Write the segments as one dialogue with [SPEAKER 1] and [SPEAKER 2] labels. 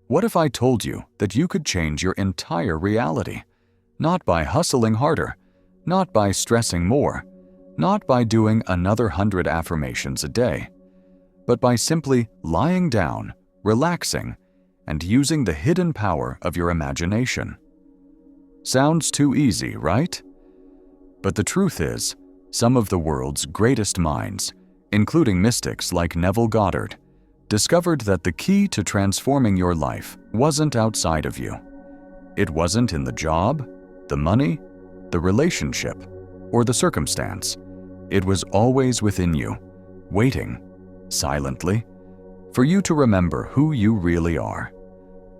[SPEAKER 1] What if I told you that you could change your entire reality? Not by hustling harder, not by stressing more, not by doing another 100 affirmations a day, but by simply lying down, relaxing, and using the hidden power of your imagination. Sounds too easy, right? But the truth is, some of the world's greatest minds, including mystics like Neville Goddard, discovered that the key to transforming your life wasn't outside of you. It wasn't in the job, the money, the relationship, or the circumstance. It was always within you, waiting, silently, for you to remember who you really are.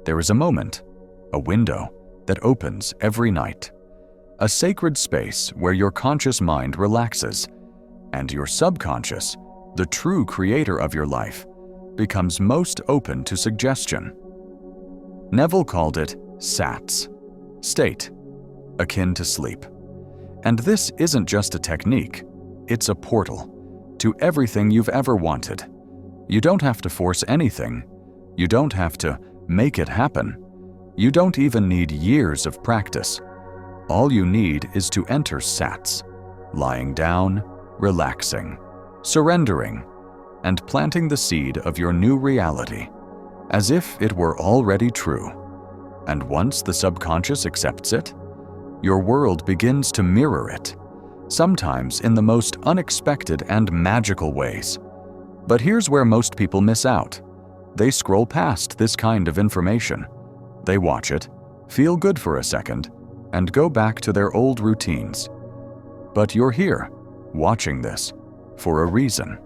[SPEAKER 1] There is a moment, a window, that opens every night. A sacred space where your conscious mind relaxes, and your subconscious, the true creator of your life, becomes most open to suggestion. Neville called it SATS, state, akin to sleep. And this isn't just a technique, it's a portal to everything you've ever wanted. You don't have to force anything. You don't have to make it happen. You don't even need years of practice. All you need is to enter SATS, lying down, relaxing, surrendering, and planting the seed of your new reality, as if it were already true. And once the subconscious accepts it, your world begins to mirror it, sometimes in the most unexpected and magical ways. But here's where most people miss out. They scroll past this kind of information. They watch it, feel good for a second, and go back to their old routines. But you're here, watching this, for a reason.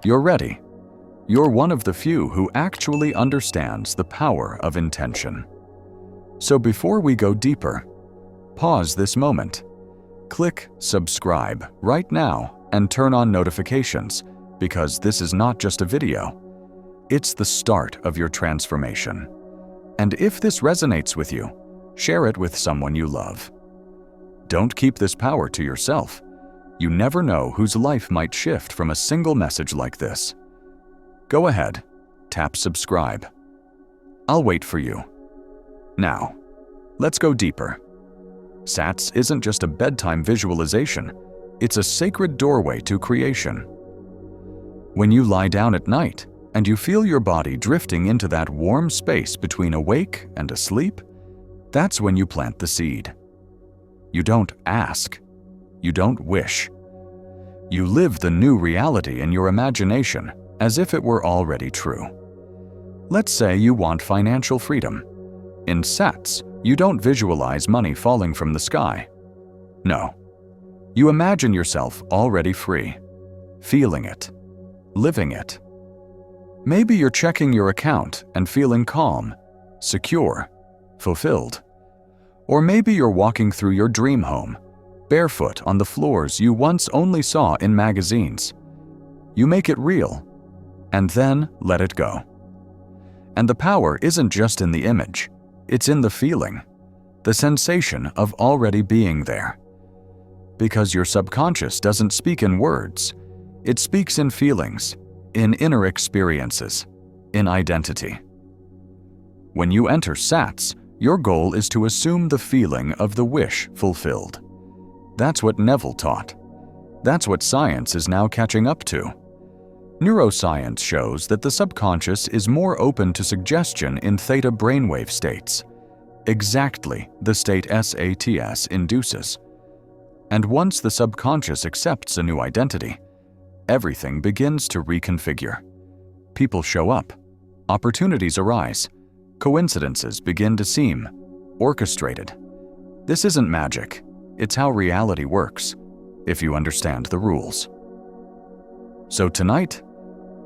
[SPEAKER 1] You're ready. You're one of the few who actually understands the power of intention. So before we go deeper, pause this moment. Click subscribe right now and turn on notifications, because this is not just a video. It's the start of your transformation. And if this resonates with you, share it with someone you love. Don't keep this power to yourself. You never know whose life might shift from a single message like this. Go ahead, tap subscribe. I'll wait for you. Now, let's go deeper. SATS isn't just a bedtime visualization, it's a sacred doorway to creation. When you lie down at night and you feel your body drifting into that warm space between awake and asleep, that's when you plant the seed. You don't ask. You don't wish. You live the new reality in your imagination as if it were already true. Let's say you want financial freedom. In SATS, you don't visualize money falling from the sky. No. You imagine yourself already free, feeling it, living it. Maybe you're checking your account and feeling calm, secure, fulfilled. Or maybe you're walking through your dream home, barefoot on the floors you once only saw in magazines. You make it real, and then let it go. And the power isn't just in the image, it's in the feeling, the sensation of already being there. Because your subconscious doesn't speak in words, it speaks in feelings, in inner experiences, in identity. When you enter SATS, your goal is to assume the feeling of the wish fulfilled. That's what Neville taught. That's what science is now catching up to. Neuroscience shows that the subconscious is more open to suggestion in theta brainwave states, exactly the state SATS induces. And once the subconscious accepts a new identity, everything begins to reconfigure. People show up, opportunities arise, coincidences begin to seem orchestrated. This isn't magic, it's how reality works, if you understand the rules. So tonight,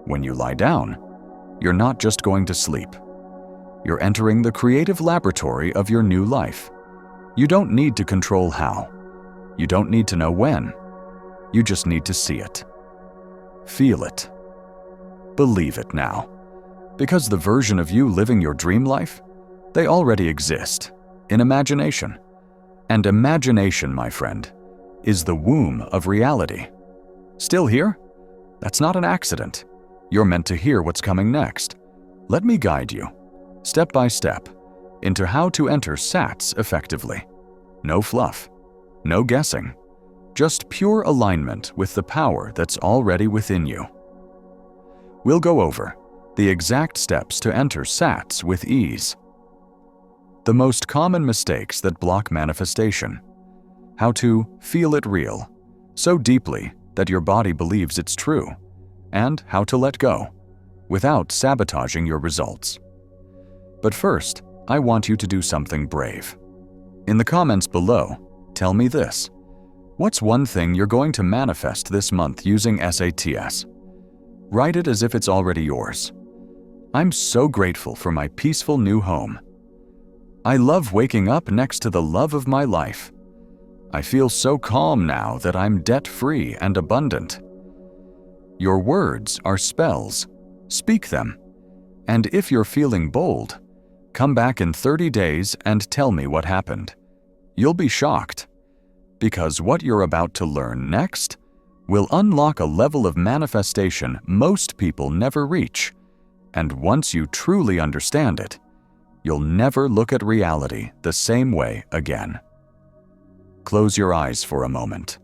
[SPEAKER 1] when you lie down, you're not just going to sleep. You're entering the creative laboratory of your new life. You don't need to control how. You don't need to know when. You just need to see it. Feel it. Believe it now. Because the version of you living your dream life, they already exist, in imagination. And imagination, my friend, is the womb of reality. Still here? That's not an accident. You're meant to hear what's coming next. Let me guide you. step by step, into how to enter SATS effectively. No fluff, no guessing, just pure alignment with the power that's already within you. We'll go over the exact steps to enter SATS with ease. The most common mistakes that block manifestation. How to feel it real, so deeply that your body believes it's true, and how to let go without sabotaging your results. But first, I want you to do something brave. In the comments below, tell me this. What's one thing you're going to manifest this month using SATS? Write it as if it's already yours. I'm so grateful for my peaceful new home. I love waking up next to the love of my life. I feel so calm now that I'm debt-free and abundant. Your words are spells. Speak them. And if you're feeling bold, come back in 30 days and tell me what happened. You'll be shocked, because what you're about to learn next will unlock a level of manifestation most people never reach. And once you truly understand it, you'll never look at reality the same way again. Close your eyes for a moment.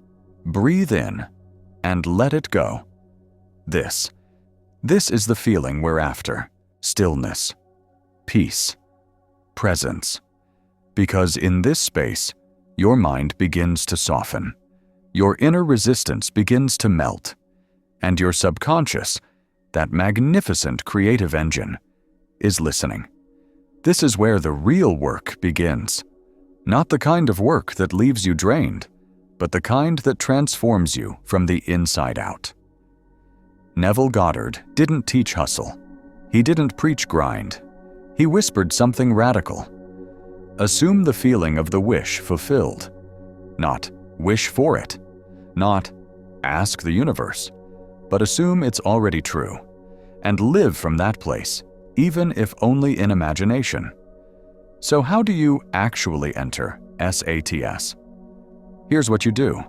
[SPEAKER 1] Breathe in and let it go. This is the feeling we're after. Stillness, peace, presence. Because in this space, your mind begins to soften. Your inner resistance begins to melt. And your subconscious, that magnificent creative engine, is listening. This is where the real work begins. Not the kind of work that leaves you drained, but the kind that transforms you from the inside out. Neville Goddard didn't teach hustle. He didn't preach grind. He whispered something radical. Assume the feeling of the wish fulfilled. Not wish for it. Not ask the universe. But assume it's already true. And live from that place, even if only in imagination. So how do you actually enter SATS? Here's what you do.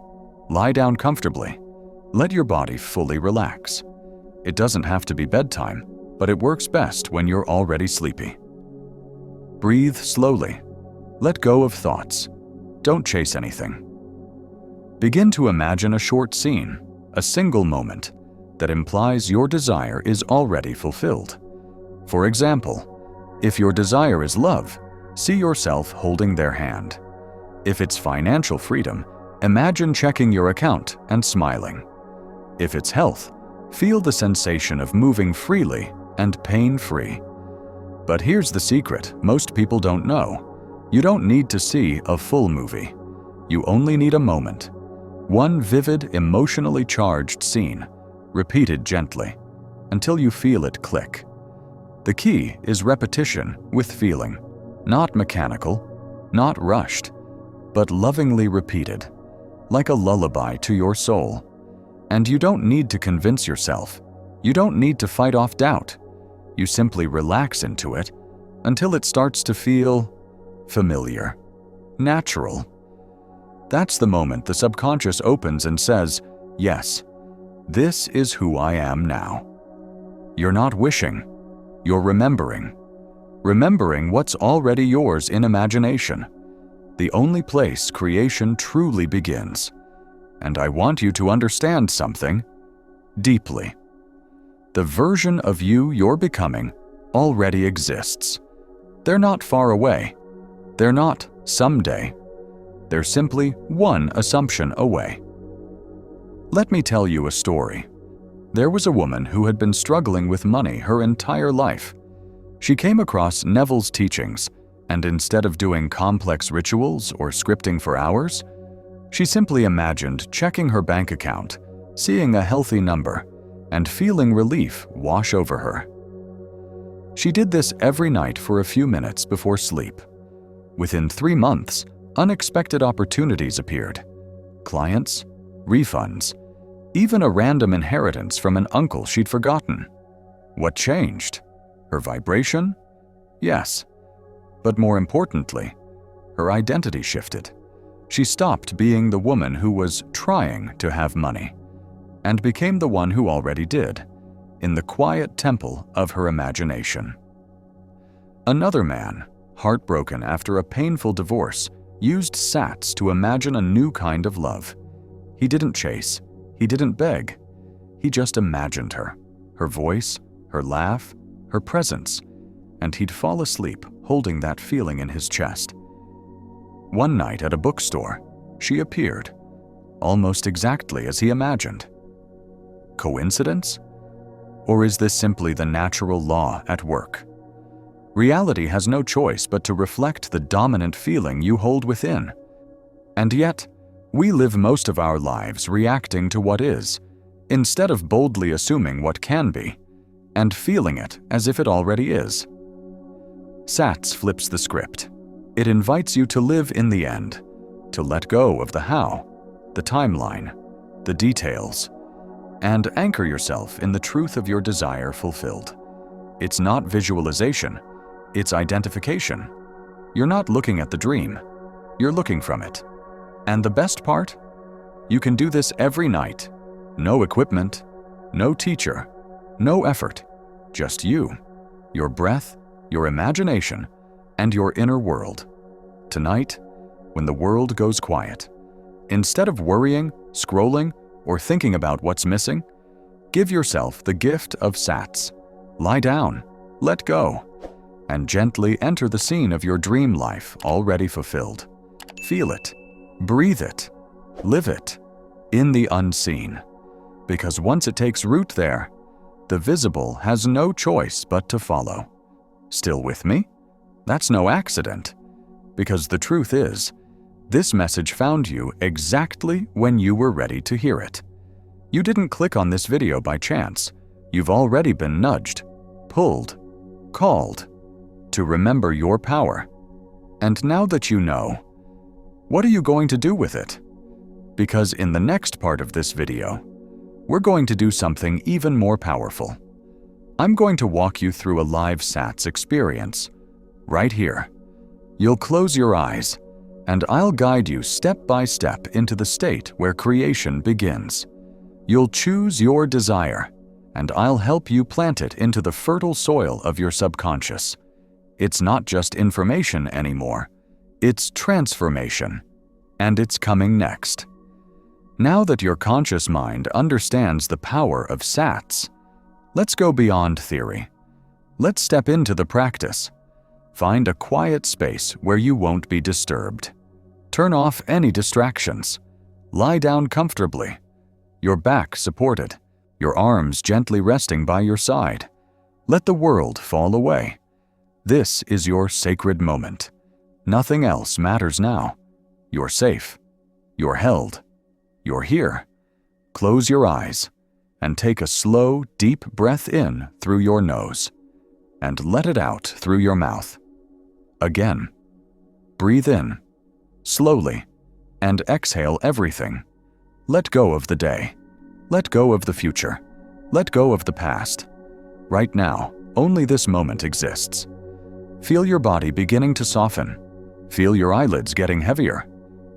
[SPEAKER 1] Lie down comfortably. Let your body fully relax. It doesn't have to be bedtime, but it works best when you're already sleepy. Breathe slowly. Let go of thoughts. Don't chase anything. Begin to imagine a short scene, a single moment, that implies your desire is already fulfilled. For example, if your desire is love, see yourself holding their hand. If it's financial freedom, imagine checking your account and smiling. If it's health, feel the sensation of moving freely and pain-free. But here's the secret most people don't know. You don't need to see a full movie. You only need a moment. One vivid, emotionally charged scene, repeated gently, until you feel it click. The key is repetition with feeling, not mechanical, not rushed, but lovingly repeated, like a lullaby to your soul. And you don't need to convince yourself. You don't need to fight off doubt. You simply relax into it until it starts to feel familiar, natural. That's the moment the subconscious opens and says, yes, this is who I am now. You're not wishing, you're remembering. Remembering what's already yours in imagination, the only place creation truly begins. And I want you to understand something deeply. The version of you you're becoming already exists. They're not far away. They're not someday. They're simply one assumption away. Let me tell you a story. There was a woman who had been struggling with money her entire life. She came across Neville's teachings, and instead of doing complex rituals or scripting for hours, she simply imagined checking her bank account, seeing a healthy number, and feeling relief wash over her. She did this every night for a few minutes before sleep. Within 3 months, unexpected opportunities appeared. Clients, refunds, even a random inheritance from an uncle she'd forgotten. What changed? Her vibration? Yes. But more importantly, her identity shifted. She stopped being the woman who was trying to have money and became the one who already did, in the quiet temple of her imagination. Another man, heartbroken after a painful divorce, used SATS to imagine a new kind of love. He didn't chase, he didn't beg. He just imagined her, her voice, her laugh, her presence, and he'd fall asleep holding that feeling in his chest. One night at a bookstore, she appeared, almost exactly as he imagined. Coincidence? Or is this simply the natural law at work? Reality has no choice but to reflect the dominant feeling you hold within. And yet, we live most of our lives reacting to what is, instead of boldly assuming what can be, and feeling it as if it already is. SATS flips the script. It invites you to live in the end, to let go of the how, the timeline, the details, and anchor yourself in the truth of your desire fulfilled. It's not visualization, it's identification. You're not looking at the dream, you're looking from it. And the best part? You can do this every night. No equipment, no teacher, no effort, just you, your breath, your imagination, and your inner world. Tonight, when the world goes quiet, instead of worrying, scrolling, or thinking about what's missing, give yourself the gift of SATS. Lie down, let go, and gently enter the scene of your dream life already fulfilled. Feel it, breathe it, live it, in the unseen. Because once it takes root there, the visible has no choice but to follow. Still with me? That's no accident. Because the truth is, this message found you exactly when you were ready to hear it. You didn't click on this video by chance. You've already been nudged, pulled, called to remember your power. And now that you know, what are you going to do with it? Because in the next part of this video, we're going to do something even more powerful. I'm going to walk you through a live SATS experience, right here. You'll close your eyes, and I'll guide you step by step into the state where creation begins. You'll choose your desire, and I'll help you plant it into the fertile soil of your subconscious. It's not just information anymore, it's transformation, and it's coming next. Now that your conscious mind understands the power of SATS, let's go beyond theory. Let's step into the practice. Find a quiet space where you won't be disturbed. Turn off any distractions. Lie down comfortably, your back supported, your arms gently resting by your side. Let the world fall away. This is your sacred moment. Nothing else matters now. You're safe. You're held. You're here. Close your eyes and take a slow, deep breath in through your nose and let it out through your mouth. Again. Breathe in, slowly, and exhale everything. Let go of the day. Let go of the future. Let go of the past. Right now, only this moment exists. Feel your body beginning to soften. Feel your eyelids getting heavier.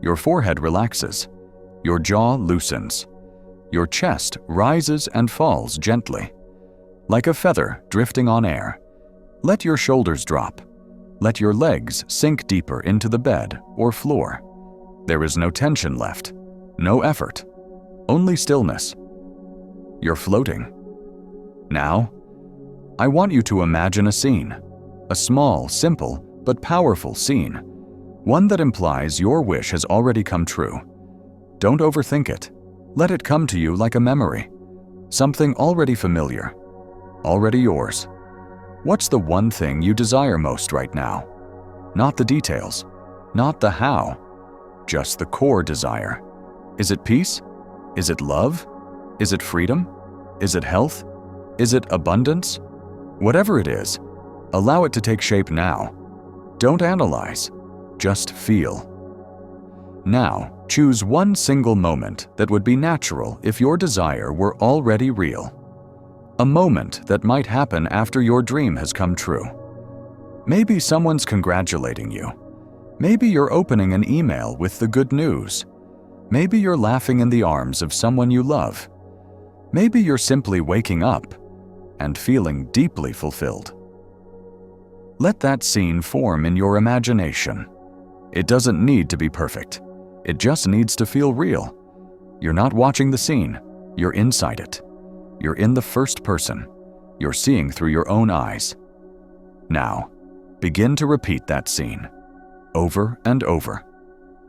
[SPEAKER 1] Your forehead relaxes. Your jaw loosens. Your chest rises and falls gently. Like a feather drifting on air. Let your shoulders drop. Let your legs sink deeper into the bed or floor. There is no tension left, no effort, only stillness. You're floating. Now, I want you to imagine a scene. A small, simple, but powerful scene. One that implies your wish has already come true. Don't overthink it. Let it come to you like a memory. Something already familiar. Already yours. What's the one thing you desire most right now? Not the details. Not the how. Just the core desire. Is it peace? Is it love? Is it freedom? Is it health? Is it abundance? Whatever it is, allow it to take shape now. Don't analyze. Just feel. Now, choose one single moment that would be natural if your desire were already real. A moment that might happen after your dream has come true. Maybe someone's congratulating you. Maybe you're opening an email with the good news. Maybe you're laughing in the arms of someone you love. Maybe you're simply waking up and feeling deeply fulfilled. Let that scene form in your imagination. It doesn't need to be perfect. It just needs to feel real. You're not watching the scene. You're inside it. You're in the first person. You're seeing through your own eyes. Now, begin to repeat that scene, over and over,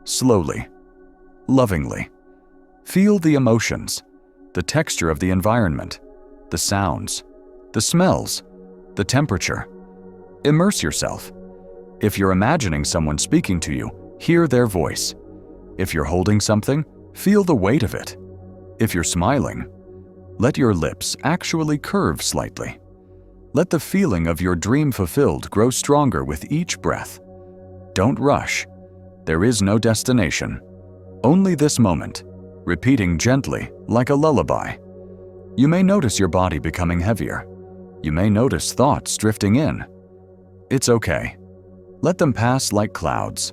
[SPEAKER 1] slowly, lovingly. Feel the emotions, the texture of the environment, the sounds, the smells, the temperature. Immerse yourself. If you're imagining someone speaking to you, hear their voice. If you're holding something, feel the weight of it. If you're smiling, let your lips actually curve slightly. Let the feeling of your dream fulfilled grow stronger with each breath. Don't rush. There is no destination. Only this moment, repeating gently like a lullaby. You may notice your body becoming heavier. You may notice thoughts drifting in. It's okay. Let them pass like clouds.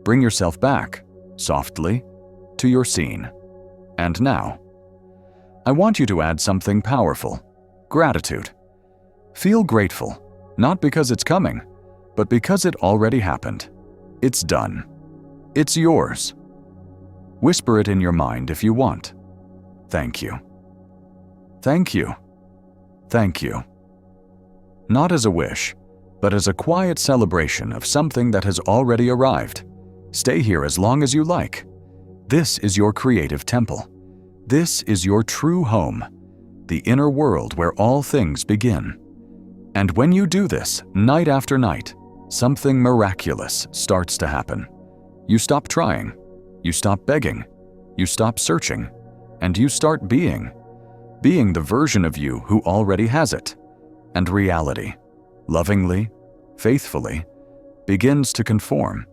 [SPEAKER 1] Bring yourself back, softly, to your scene. And now, I want you to add something powerful: gratitude. Feel grateful, not because it's coming, but because it already happened. It's done. It's yours. Whisper it in your mind if you want. Thank you. Thank you. Thank you. Not as a wish, but as a quiet celebration of something that has already arrived. Stay here as long as you like. This is your creative temple. This is your true home, the inner world where all things begin. And when you do this, night after night, something miraculous starts to happen. You stop trying, you stop begging, you stop searching, and you start being the version of you who already has it. And reality, lovingly, faithfully, begins to conform,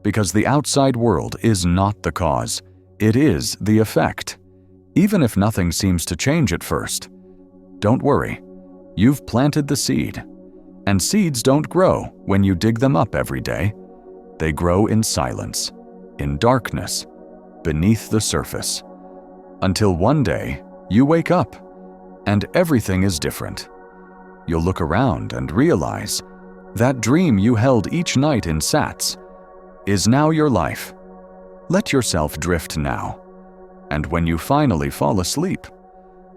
[SPEAKER 1] because the outside world is not the cause, it is the effect. Even if nothing seems to change at first, don't worry. You've planted the seed, and seeds don't grow when you dig them up every day. They grow in silence, in darkness, beneath the surface, until one day you wake up and everything is different. You'll look around and realize that dream you held each night in SATS is now your life. Let yourself drift now, and when you finally fall asleep,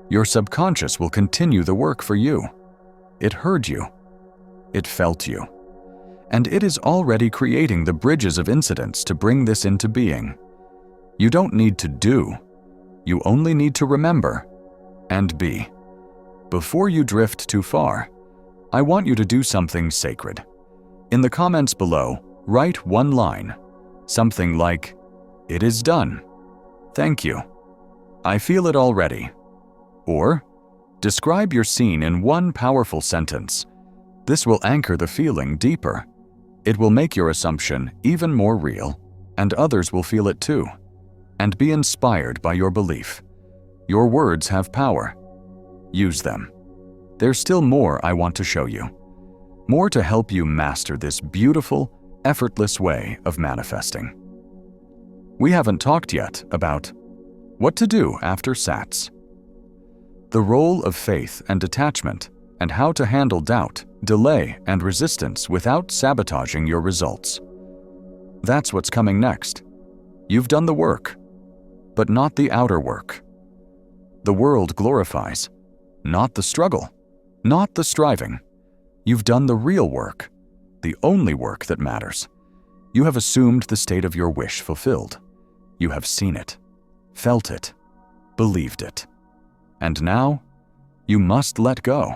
[SPEAKER 1] your subconscious will continue the work for you. It heard you. It felt you. And it is already creating the bridges of incidents to bring this into being. You don't need to do. You only need to remember and be. Before you drift too far, I want you to do something sacred. In the comments below, write one line, something like, "It is done. Thank you. I feel it already." Or, describe your scene in one powerful sentence. This will anchor the feeling deeper. It will make your assumption even more real, and others will feel it too, and be inspired by your belief. Your words have power. Use them. There's still more I want to show you. More to help you master this beautiful, effortless way of manifesting. We haven't talked yet about what to do after SATS. The role of faith and detachment, and how to handle doubt, delay, and resistance without sabotaging your results. That's what's coming next. You've done the work, but not the outer work. The world glorifies, not the struggle, not the striving. You've done the real work, the only work that matters. You have assumed the state of your wish fulfilled. You have seen it, felt it, believed it. And now, you must let go.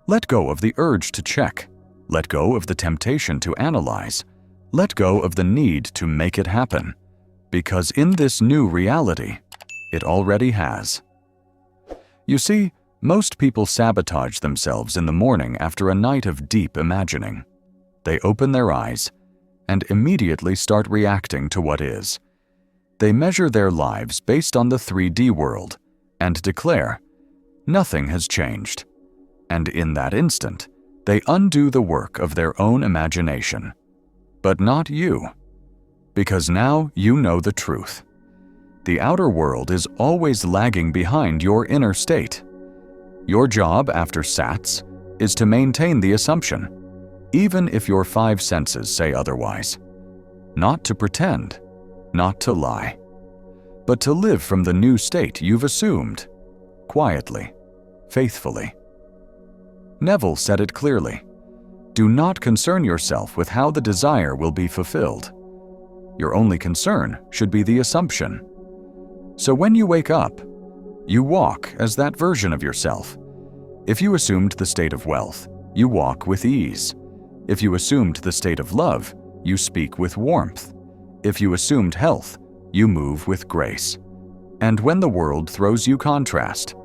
[SPEAKER 1] Let go of the urge to check. Let go of the temptation to analyze. Let go of the need to make it happen. Because in this new reality, it already has. You see, most people sabotage themselves in the morning after a night of deep imagining. They open their eyes and immediately start reacting to what is. They measure their lives based on the 3D world and declare, nothing has changed. And in that instant, they undo the work of their own imagination. But not you. Because now you know the truth. The outer world is always lagging behind your inner state. Your job after SATS is to maintain the assumption. even if your five senses say otherwise. Not to pretend, not to lie, but to live from the new state you've assumed, quietly, faithfully. Neville said it clearly. Do not concern yourself with how the desire will be fulfilled. Your only concern should be the assumption. So when you wake up, you walk as that version of yourself. If you assumed the state of wealth, you walk with ease. If you assumed the state of love, you speak with warmth. If you assumed health, you move with grace. And when the world throws you contrast,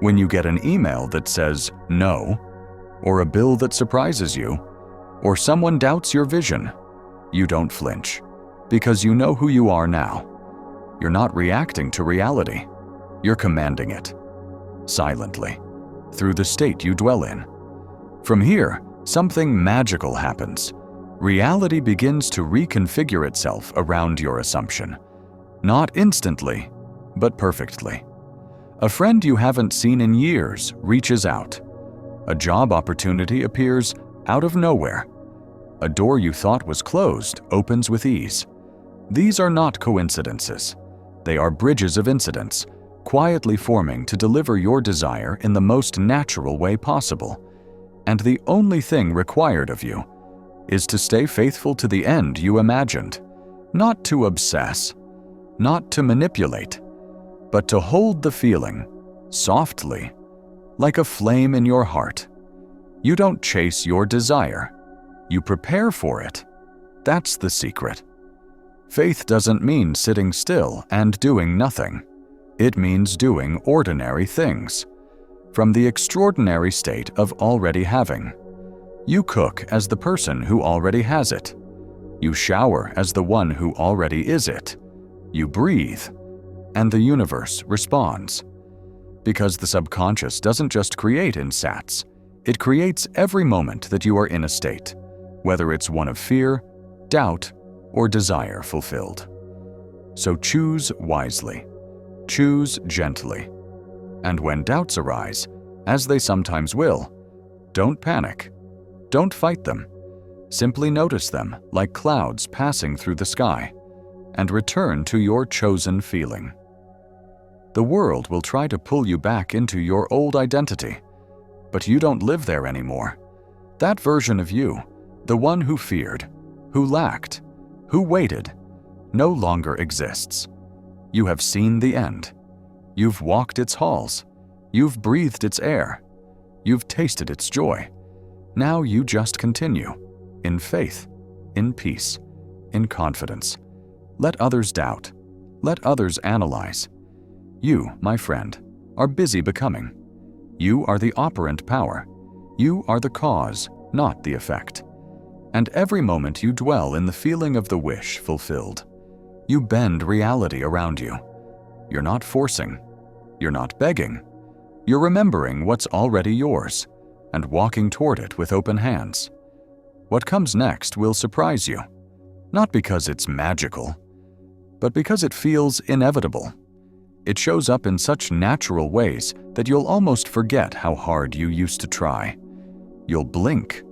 [SPEAKER 1] when you get an email that says no, or a bill that surprises you, or someone doubts your vision, you don't flinch, because you know who you are now. You're not reacting to reality. You're commanding it, silently, through the state you dwell in. From here, something magical happens. Reality begins to reconfigure itself around your assumption. Not instantly, but perfectly. A friend you haven't seen in years reaches out. A job opportunity appears out of nowhere. A door you thought was closed opens with ease. These are not coincidences. They are bridges of incidents, quietly forming to deliver your desire in the most natural way possible. And the only thing required of you is to stay faithful to the end you imagined, not to obsess, not to manipulate, but to hold the feeling, softly, like a flame in your heart. You don't chase your desire, you prepare for it. That's the secret. Faith doesn't mean sitting still and doing nothing. It means doing ordinary things, from the extraordinary state of already having. You cook as the person who already has it. You shower as the one who already is it. You breathe, and the universe responds. Because the subconscious doesn't just create in SATS, it creates every moment that you are in a state, whether it's one of fear, doubt, or desire fulfilled. So choose wisely, choose gently, and when doubts arise, as they sometimes will, don't panic, don't fight them. Simply notice them like clouds passing through the sky, and return to your chosen feeling. The world will try to pull you back into your old identity, but you don't live there anymore. That version of you, the one who feared, who lacked, who waited, no longer exists. You have seen the end. You've walked its halls. You've breathed its air. You've tasted its joy. Now you just continue, in faith, in peace, in confidence. Let others doubt. Let others analyze. You, my friend, are busy becoming. You are the operant power. You are the cause, not the effect. And every moment you dwell in the feeling of the wish fulfilled, you bend reality around you. You're not forcing. You're not begging. You're remembering what's already yours and walking toward it with open hands. What comes next will surprise you, not because it's magical, but because it feels inevitable. It shows up in such natural ways that you'll almost forget how hard you used to try. You'll blink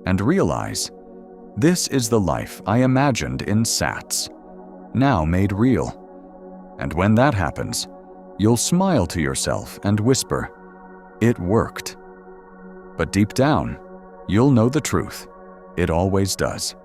[SPEAKER 1] and realize, this is the life I imagined in SATS, now made real. And when that happens, you'll smile to yourself and whisper, it worked. But deep down, you'll know the truth. It always does.